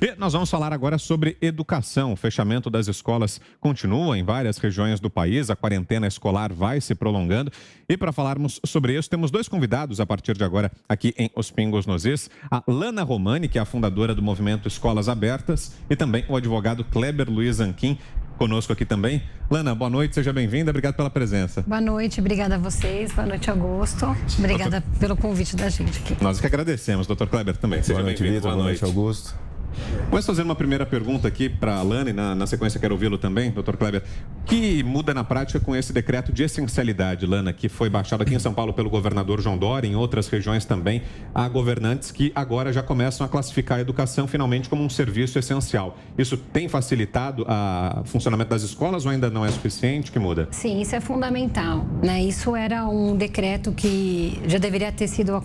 E nós vamos falar agora sobre educação. O fechamento das escolas continua em várias regiões do país, a quarentena escolar vai se prolongando. E para falarmos sobre isso, temos dois convidados a partir de agora aqui em Os Pingos nos Is. A Lana Romani, que é a fundadora do movimento Escolas Abertas, e também o advogado Kleber Luiz Anquim, conosco aqui também. Lana, boa noite, seja bem-vinda, obrigado pela presença. Boa noite, obrigada a vocês, boa noite, Augusto. Obrigada pelo convite da gente aqui. Nós que agradecemos, doutor Kleber também. Boa noite, Vitor, boa noite, Augusto. Vou fazer uma primeira pergunta aqui para a Lana e na sequência quero ouvi-lo também, doutor Kleber. O que muda na prática com esse decreto de essencialidade, Lana, que foi baixado aqui em São Paulo pelo governador João Dória, em outras regiões também, há governantes que agora já começam a classificar a educação finalmente como um serviço essencial. Isso tem facilitado o funcionamento das escolas ou ainda não é suficiente? O que muda? Sim, isso é fundamental, né? Isso era um decreto que já deveria ter sido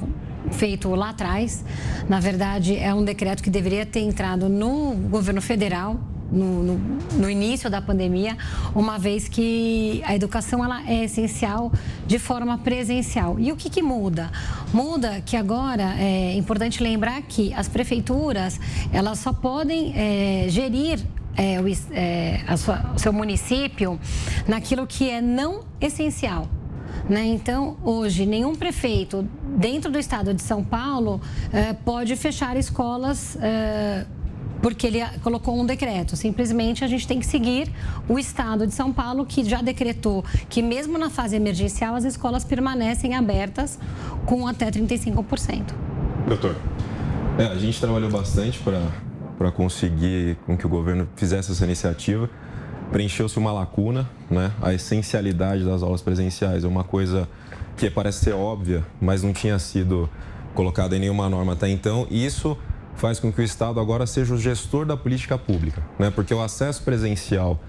feito lá atrás. Na verdade, é um decreto que deveria ter entrado no governo federal no início da pandemia, uma vez que a educação ela é essencial de forma presencial. E o que muda? Muda que agora é importante lembrar que as prefeituras elas só podem gerir o seu município naquilo que é não essencial. Né? Então, hoje, nenhum prefeito dentro do estado de São Paulo pode fechar escolas porque ele colocou um decreto. Simplesmente, a gente tem que seguir o estado de São Paulo, que já decretou que mesmo na fase emergencial, as escolas permanecem abertas com até 35%. Doutor. A gente trabalhou bastante para conseguir com que o governo fizesse essa iniciativa. Preencheu-se uma lacuna, né? A essencialidade das aulas presenciais é uma coisa que parece ser óbvia, mas não tinha sido colocada em nenhuma norma até então. E isso faz com que o Estado agora seja o gestor da política pública, né? Porque o acesso presencial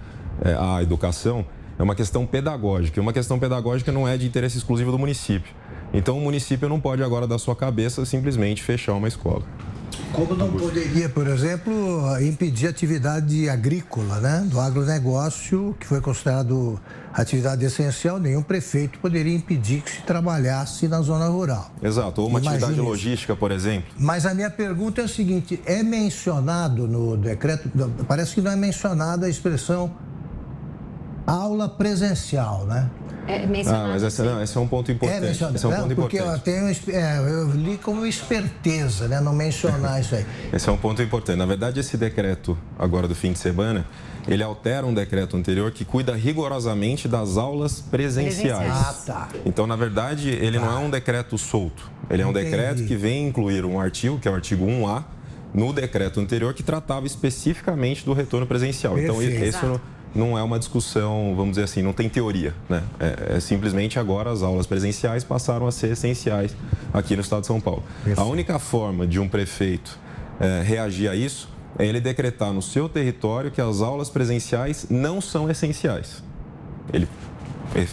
à educação é uma questão pedagógica. E uma questão pedagógica não é de interesse exclusivo do município. Então, o município não pode agora, da sua cabeça, simplesmente fechar uma escola. Como não poderia, por exemplo, impedir a atividade agrícola, né? Do agronegócio, que foi considerado atividade essencial, nenhum prefeito poderia impedir que se trabalhasse na zona rural. Exato, ou uma atividade logística, por exemplo. Mas a minha pergunta é a seguinte, é mencionado no decreto, parece que não é mencionada a expressão aula presencial, né? Mas esse é um ponto importante. Esse é um ponto porque importante. eu li como esperteza, né? Não mencionar isso aí. Esse é um ponto importante. Na verdade, esse decreto agora do fim de semana, ele altera um decreto anterior que cuida rigorosamente das aulas presenciais. Ah, tá. Então, na verdade, ele não é um decreto solto. Ele é um decreto que vem incluir um artigo, que é o artigo 1A, no decreto anterior, que tratava especificamente do retorno presencial. Perfeito. Então, isso não é uma discussão, vamos dizer assim, não tem teoria, né? Simplesmente agora as aulas presenciais passaram a ser essenciais aqui no estado de São Paulo. Perfeito. A única forma de um prefeito reagir a isso é ele decretar no seu território que as aulas presenciais não são essenciais. Ele,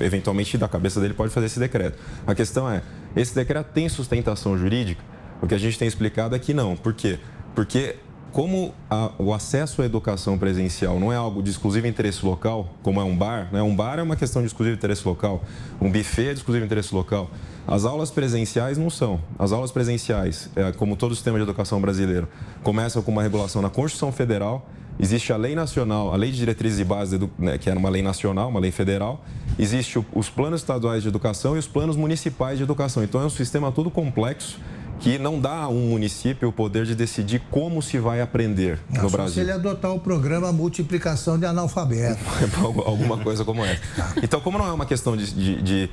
eventualmente, da cabeça dele pode fazer esse decreto. A questão é, esse decreto tem sustentação jurídica? O que a gente tem explicado é que não. Por quê? Porque como o acesso à educação presencial não é algo de exclusivo interesse local, como é um bar, né? Um bar é uma questão de exclusivo interesse local, um buffet é de exclusivo interesse local. As aulas presenciais não são. As aulas presenciais, como todo o sistema de educação brasileiro, começam com uma regulação na Constituição Federal, existe a lei nacional, a lei de diretrizes e bases, que era uma lei nacional, uma lei federal, existe os planos estaduais de educação e os planos municipais de educação. Então é um sistema todo complexo, que não dá a um município o poder de decidir como se vai aprender no Brasil. Se ele adotar o programa multiplicação de analfabeto. Alguma coisa como essa. Então, como não é uma questão de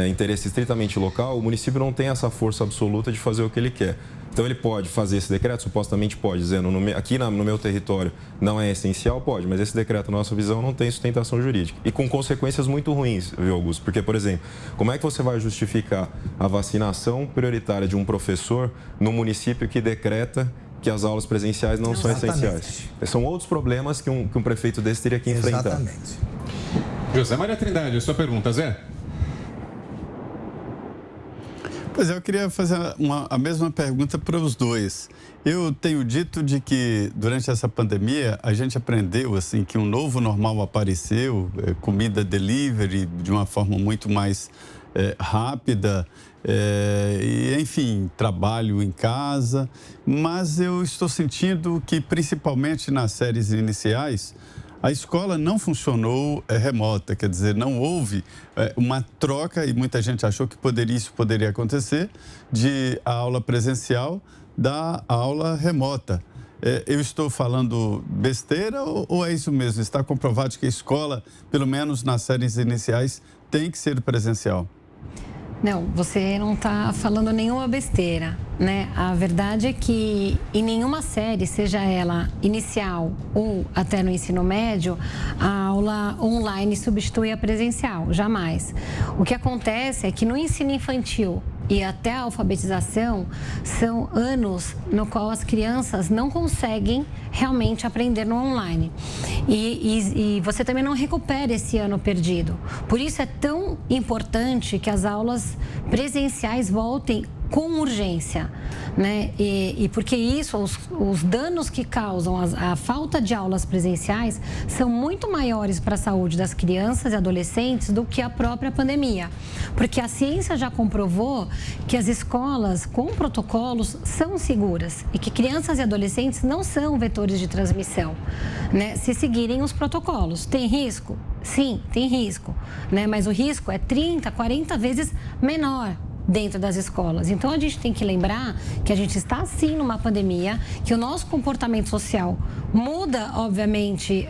interesse estritamente local, o município não tem essa força absoluta de fazer o que ele quer. Então, ele pode fazer esse decreto, supostamente pode, dizendo, aqui no meu território não é essencial, pode, mas esse decreto, na nossa visão, não tem sustentação jurídica. E com consequências muito ruins, viu, Augusto? Porque, por exemplo, como é que você vai justificar a vacinação prioritária de um professor no município que decreta que as aulas presenciais não são essenciais? São outros problemas que um prefeito desse teria que enfrentar. Exatamente. José Maria Trindade, a sua pergunta, Zé? Pois é, eu queria fazer a mesma pergunta para os dois. Eu tenho dito de que durante essa pandemia a gente aprendeu assim que um novo normal apareceu, comida delivery de uma forma muito mais rápida, E, enfim, trabalho em casa, mas eu estou sentindo que, principalmente nas séries iniciais, a escola não funcionou remota, quer dizer, não houve uma troca, e muita gente achou que isso poderia acontecer, de aula presencial da aula remota. Eu estou falando besteira ou é isso mesmo? Está comprovado que a escola, pelo menos nas séries iniciais, tem que ser presencial? Não, você não está falando nenhuma besteira, né? A verdade é que em nenhuma série, seja ela inicial ou até no ensino médio, a aula online substitui a presencial, jamais. O que acontece é que no ensino infantil e até a alfabetização são anos no qual as crianças não conseguem realmente aprender no online. E você também não recupera esse ano perdido. Por isso é tão importante que as aulas presenciais voltem com urgência, né? E porque isso, os danos que causam a falta de aulas presenciais são muito maiores para a saúde das crianças e adolescentes do que a própria pandemia. Porque a ciência já comprovou que as escolas com protocolos são seguras e que crianças e adolescentes não são vetores de transmissão, né? Se seguirem os protocolos. Tem risco? Sim, tem risco, né? Mas o risco é 30, 40 vezes menor dentro das escolas. Então, a gente tem que lembrar que a gente está, sim, numa pandemia, que o nosso comportamento social muda, obviamente,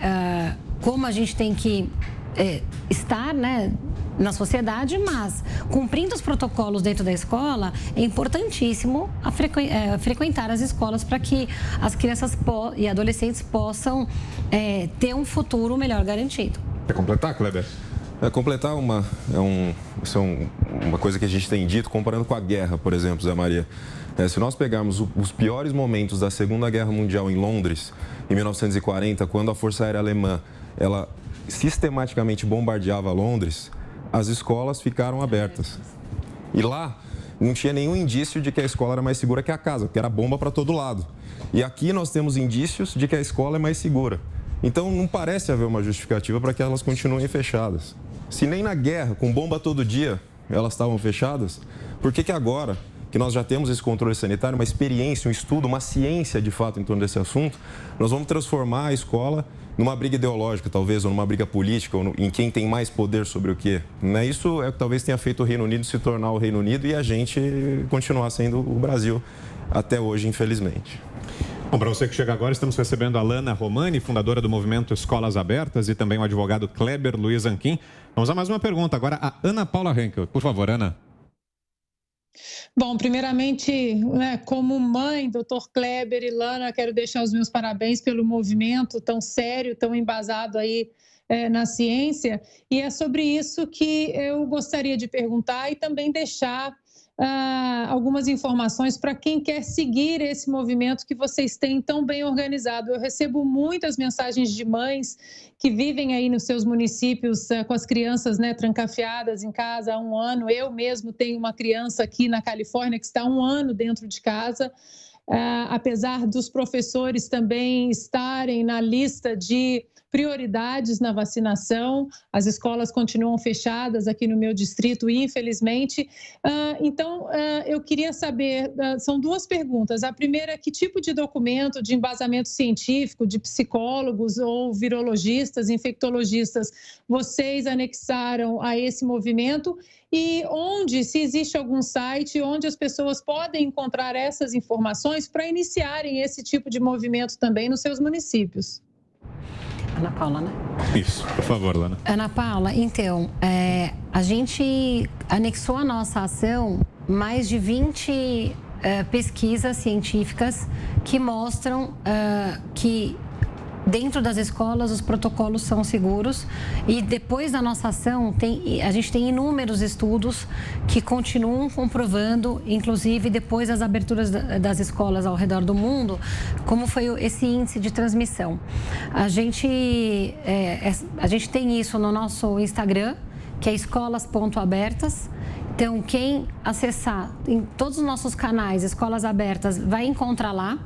como a gente tem que estar, né, na sociedade, mas cumprindo os protocolos dentro da escola, é importantíssimo frequentar as escolas para que as crianças e adolescentes possam ter um futuro melhor garantido. Quer completar, Kleber? Completar isso é uma coisa que a gente tem dito, comparando com a guerra, por exemplo, Zé Maria. Se nós pegarmos os piores momentos da Segunda Guerra Mundial em Londres, em 1940, quando a Força Aérea Alemã ela sistematicamente bombardeava Londres, as escolas ficaram abertas. E lá não tinha nenhum indício de que a escola era mais segura que a casa, porque era bomba para todo lado. E aqui nós temos indícios de que a escola é mais segura. Então, não parece haver uma justificativa para que elas continuem fechadas. Se nem na guerra, com bomba todo dia, elas estavam fechadas, por que agora, que nós já temos esse controle sanitário, uma experiência, um estudo, uma ciência de fato em torno desse assunto, nós vamos transformar a escola numa briga ideológica, talvez, ou numa briga política, ou em quem tem mais poder sobre o quê? Isso é o que talvez tenha feito o Reino Unido se tornar o Reino Unido e a gente continuar sendo o Brasil até hoje, infelizmente. Bom, para você que chega agora, estamos recebendo a Lana Romani, fundadora do movimento Escolas Abertas, e também o advogado Kleber Luiz Anquim. Vamos a mais uma pergunta. Agora, a Ana Paula Henkel. Por favor, Ana. Bom, primeiramente, como mãe, doutor Kleber e Lana, quero deixar os meus parabéns pelo movimento tão sério, tão embasado aí na ciência. E é sobre isso que eu gostaria de perguntar e também deixar algumas informações para quem quer seguir esse movimento que vocês têm tão bem organizado. Eu recebo muitas mensagens de mães que vivem aí nos seus municípios com as crianças, trancafiadas em casa há 1 ano. Eu mesmo tenho uma criança aqui na Califórnia que está há 1 ano dentro de casa. Apesar dos professores também estarem na lista de prioridades na vacinação, as escolas continuam fechadas aqui no meu distrito, infelizmente. Então, eu queria saber, são 2 perguntas. A primeira é que tipo de documento de embasamento científico, de psicólogos ou virologistas, infectologistas, vocês anexaram a esse movimento? E se existe algum site onde as pessoas podem encontrar essas informações para iniciarem esse tipo de movimento também nos seus municípios? Ana Paula, né? Isso, por favor, Lana. Ana Paula, então, a gente anexou a nossa ação mais de 20 pesquisas científicas que mostram que dentro das escolas os protocolos são seguros e depois da nossa ação a gente tem inúmeros estudos que continuam comprovando, inclusive depois das aberturas das escolas ao redor do mundo, como foi esse índice de transmissão. A gente tem isso no nosso Instagram, que é escolas.abertas. Então, quem acessar em todos os nossos canais, Escolas Abertas, vai encontrar lá.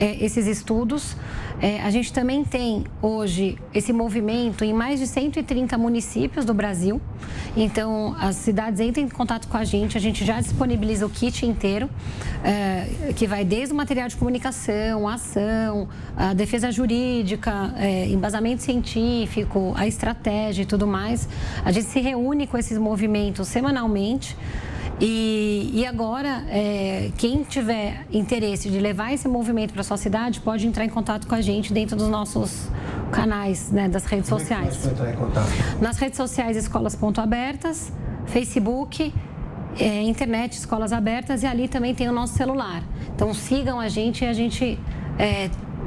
esses estudos. A gente também tem hoje esse movimento em mais de 130 municípios do Brasil. Então, as cidades entram em contato com a gente já disponibiliza o kit inteiro, que vai desde o material de comunicação, a ação, a defesa jurídica, embasamento científico, a estratégia e tudo mais. A gente se reúne com esses movimentos semanalmente. E agora, quem tiver interesse de levar esse movimento para a sua cidade, pode entrar em contato com a gente dentro dos nossos canais, né, das redes sociais. Como é que entrar em contato? Nas redes sociais, Escolas.abertas, Facebook, internet, Escolas Abertas, e ali também tem o nosso celular. Então, sigam a gente e a gente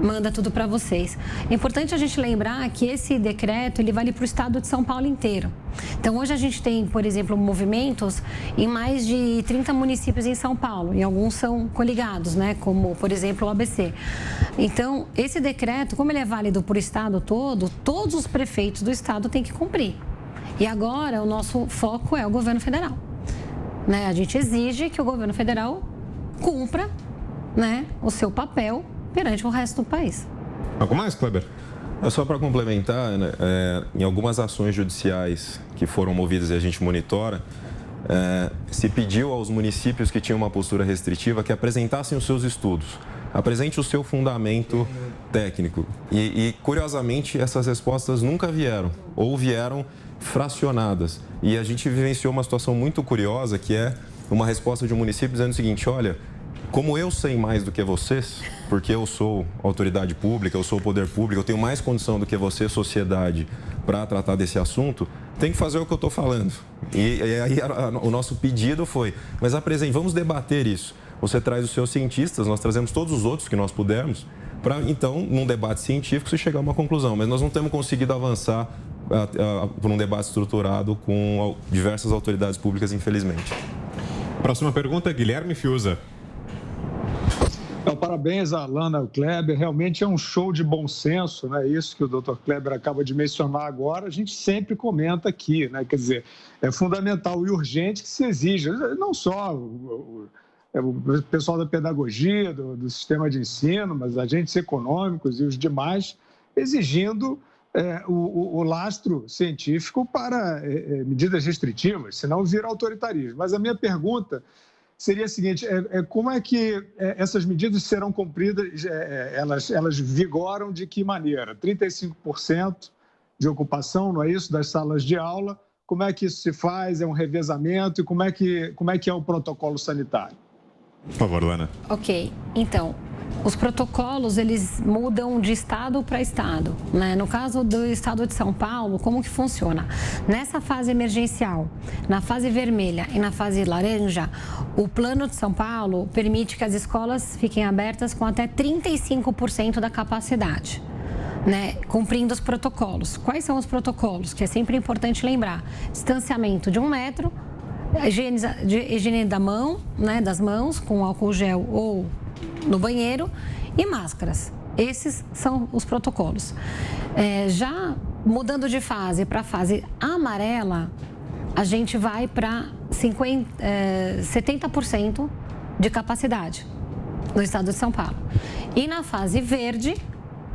manda tudo para vocês. É importante a gente lembrar que esse decreto, ele vale para o estado de São Paulo inteiro. Então, hoje a gente tem, por exemplo, movimentos em mais de 30 municípios em São Paulo, e alguns são coligados, né, como, por exemplo, o ABC. Então, esse decreto, como ele é válido para o estado todo, todos os prefeitos do estado têm que cumprir. E agora, o nosso foco é o governo federal. Né? A gente exige que o governo federal cumpra, né, o seu papel perante o resto do país. Algo mais, Kleber? Só para complementar, né, em algumas ações judiciais que foram movidas e a gente monitora, se pediu aos municípios que tinham uma postura restritiva que apresentassem os seus estudos. Apresente o seu fundamento técnico. E, curiosamente, essas respostas nunca vieram, ou vieram fracionadas. E a gente vivenciou uma situação muito curiosa, que é uma resposta de um município dizendo o seguinte: olha, como eu sei mais do que vocês, porque eu sou autoridade pública, eu sou poder público, eu tenho mais condição do que você, sociedade, para tratar desse assunto, tem que fazer o que eu estou falando. E aí o nosso pedido foi, mas apresente, vamos debater isso. Você traz os seus cientistas, nós trazemos todos os outros que nós pudermos, para então, num debate científico, se chegar a uma conclusão. Mas nós não temos conseguido avançar por um debate estruturado com diversas autoridades públicas, infelizmente. Próxima pergunta, Guilherme Fiuza. Parabéns a Alana e ao Kleber, realmente é um show de bom senso, né? Isso que o Dr. Kleber acaba de mencionar agora, a gente sempre comenta aqui, né? Quer dizer, é fundamental e urgente que se exija, não só o pessoal da pedagogia, do sistema de ensino, mas agentes econômicos e os demais, exigindo o lastro científico para medidas restritivas, senão vira autoritarismo. Mas a minha pergunta seria a seguinte: como é que essas medidas serão cumpridas, elas vigoram de que maneira? 35% de ocupação, não é isso, das salas de aula? Como é que isso se faz? É um revezamento? E como é que é o protocolo sanitário? Por favor, Luana. Ok, então, os protocolos, eles mudam de estado para estado, né? No caso do estado de São Paulo, como que funciona? Nessa fase emergencial, na fase vermelha e na fase laranja, o plano de São Paulo permite que as escolas fiquem abertas com até 35% da capacidade, né? Cumprindo os protocolos. Quais são os protocolos? Que é sempre importante lembrar. Distanciamento de 1 metro, higiene da mão, né? Das mãos, com álcool gel ou no banheiro, e máscaras. Esses são os protocolos. Já mudando de fase para a fase amarela, a gente vai para 70% de capacidade no estado de São Paulo. E na fase verde,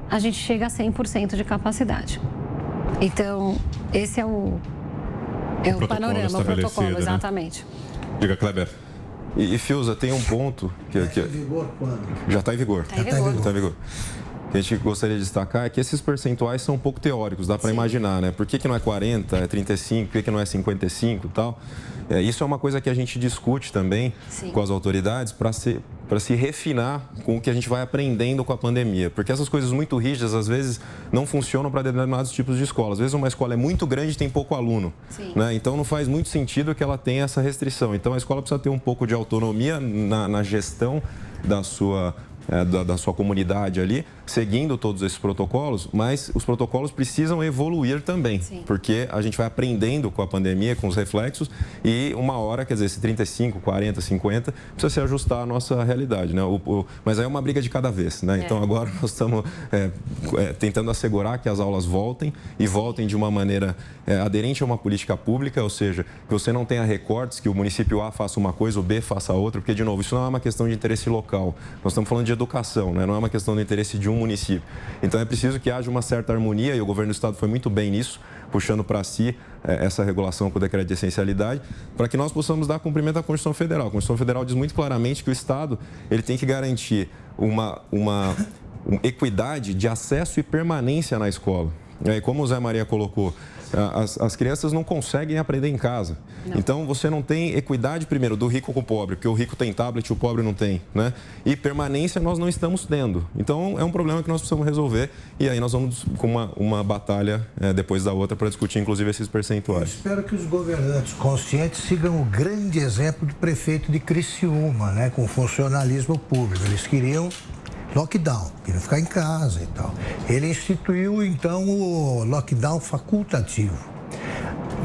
a gente chega a 100% de capacidade. Então, esse é o panorama, o protocolo, exatamente. Né? Diga, Kleber. E Fiuza, tem um ponto que está em vigor quando? Já está em vigor. Está em vigor. O que a gente gostaria de destacar é que esses percentuais são um pouco teóricos, dá para imaginar, né? Por que não é 40, é 35, por que não é 55 e tal? Isso é uma coisa que a gente discute também com as autoridades para se refinar com o que a gente vai aprendendo com a pandemia. Porque essas coisas muito rígidas, às vezes, não funcionam para determinados tipos de escola. Às vezes, uma escola é muito grande e tem pouco aluno. Né? Então, não faz muito sentido que ela tenha essa restrição. Então, a escola precisa ter um pouco de autonomia na gestão da sua comunidade ali, seguindo todos esses protocolos, mas os protocolos precisam evoluir também, porque a gente vai aprendendo com a pandemia, com os reflexos, e uma hora, quer dizer, esse 35, 40, 50, precisa se ajustar à nossa realidade, né? Mas aí é uma briga de cada vez, né? Então agora nós estamos tentando assegurar que as aulas voltem, e voltem de uma maneira aderente a uma política pública, ou seja, que você não tenha recortes, que o município A faça uma coisa, o B faça outra, porque, de novo, isso não é uma questão de interesse local. Nós estamos falando de educação, né? Não é uma questão do interesse de um município. Então é preciso que haja uma certa harmonia, e o governo do estado foi muito bem nisso, puxando para si essa regulação com o decreto de essencialidade, para que nós possamos dar cumprimento à Constituição Federal. A Constituição Federal diz muito claramente que o estado ele tem que garantir uma equidade de acesso e permanência na escola. E como o Zé Maria colocou, as crianças não conseguem aprender em casa. Não. Então, você não tem equidade, primeiro, do rico com o pobre, porque o rico tem tablet e o pobre não tem, né? E permanência nós não estamos tendo. Então, é um problema que nós precisamos resolver e aí nós vamos com uma batalha depois da outra para discutir, inclusive, esses percentuais. Eu espero que os governantes conscientes sigam o grande exemplo do prefeito de Criciúma, né? Com funcionalismo público. Eles queriam lockdown, queriam ficar em casa e tal. Ele instituiu, então, o lockdown facultativo.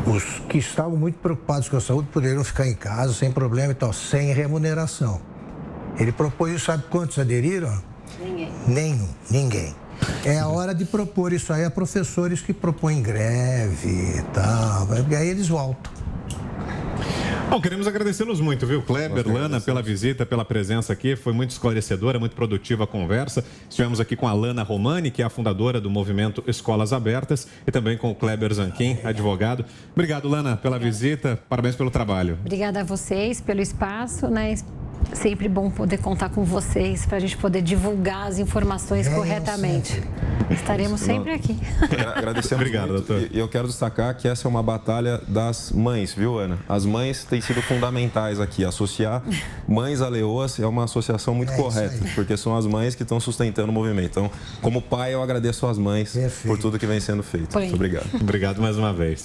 Os que estavam muito preocupados com a saúde poderiam ficar em casa sem problema e tal, sem remuneração. Ele propôs isso, sabe quantos aderiram? Ninguém. É a hora de propor isso aí a professores que propõem greve e tal, e aí eles voltam. Bom, queremos agradecê-los muito, viu, Kleber, Lana, pela visita, pela presença aqui. Foi muito esclarecedora, muito produtiva a conversa. Estivemos aqui com a Lana Romani, que é a fundadora do movimento Escolas Abertas, e também com o Kleber Zanquim, advogado. Obrigado, Lana, pela visita. Parabéns pelo trabalho. Obrigada a vocês pelo espaço, né? Sempre bom poder contar com vocês para a gente poder divulgar as informações corretamente. Estaremos sempre aqui. Agradecemos. Obrigado, doutor. E eu quero destacar que essa é uma batalha das mães, viu, Ana? As mães têm sido fundamentais aqui. Associar mães a leoas é uma associação muito correta, porque são as mães que estão sustentando o movimento. Então, como pai, eu agradeço às mães por tudo que vem sendo feito. Muito obrigado. Obrigado mais uma vez.